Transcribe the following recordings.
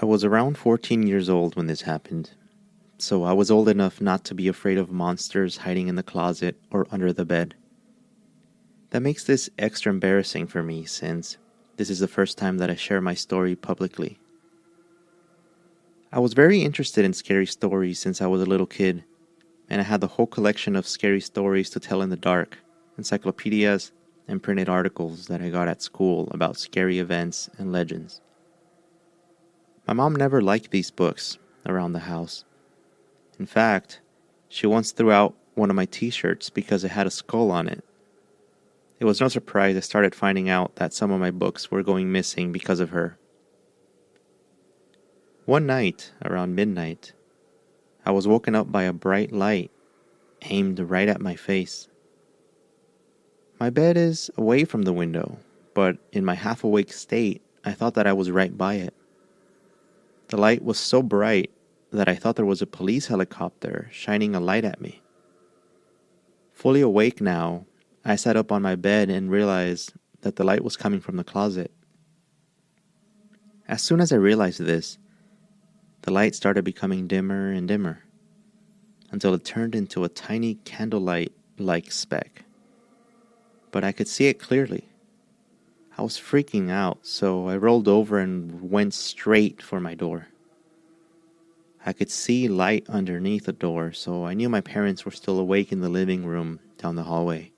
I was around 14 years old when this happened, so I was old enough not to be afraid of monsters hiding in the closet or under the bed. That makes this extra embarrassing for me since this is the first time that I share my story publicly. I was very interested in scary stories since I was a little kid, and I had the whole collection of scary stories to tell in the dark, encyclopedias, and printed articles that I got at school about scary events and legends. My mom never liked these books around the house. In fact, she once threw out one of my t-shirts because it had a skull on it. It was no surprise I started finding out that some of my books were going missing because of her. One night, around midnight, I was woken up by a bright light aimed right at my face. My bed is away from the window, but in my half-awake state, I thought that I was right by it. The light was so bright that I thought there was a police helicopter shining a light at me. Fully awake now, I sat up on my bed and realized that the light was coming from the closet. As soon as I realized this, the light started becoming dimmer and dimmer, until it turned into a tiny candlelight-like speck. But I could see it clearly. I was freaking out, so I rolled over and went straight for my door. I could see light underneath the door, so I knew my parents were still awake in the living room down the hallway.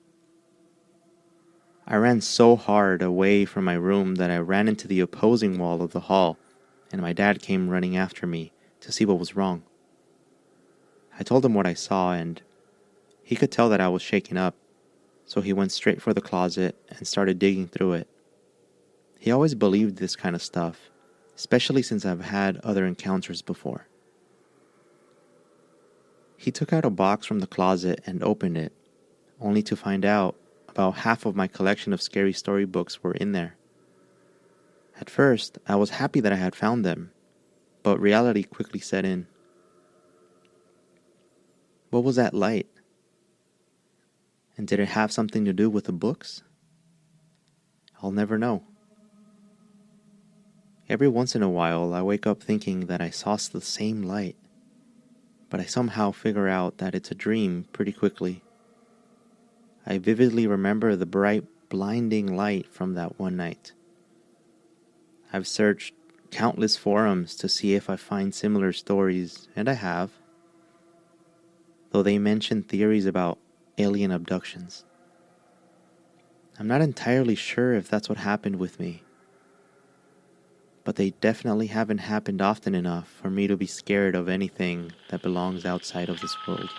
I ran so hard away from my room that I ran into the opposing wall of the hall, and my dad came running after me to see what was wrong. I told him what I saw, and he could tell that I was shaken up, so he went straight for the closet and started digging through it. He always believed this kind of stuff, especially since I've had other encounters before. He took out a box from the closet and opened it, only to find out about half of my collection of scary storybooks were in there. At first, I was happy that I had found them, but reality quickly set in. What was that light? And did it have something to do with the books? I'll never know. Every once in a while, I wake up thinking that I saw the same light, but I somehow figure out that it's a dream pretty quickly. I vividly remember the bright, blinding light from that one night. I've searched countless forums to see if I find similar stories, and I have, though they mention theories about alien abductions. I'm not entirely sure if that's what happened with me, but they definitely haven't happened often enough for me to be scared of anything that belongs outside of this world.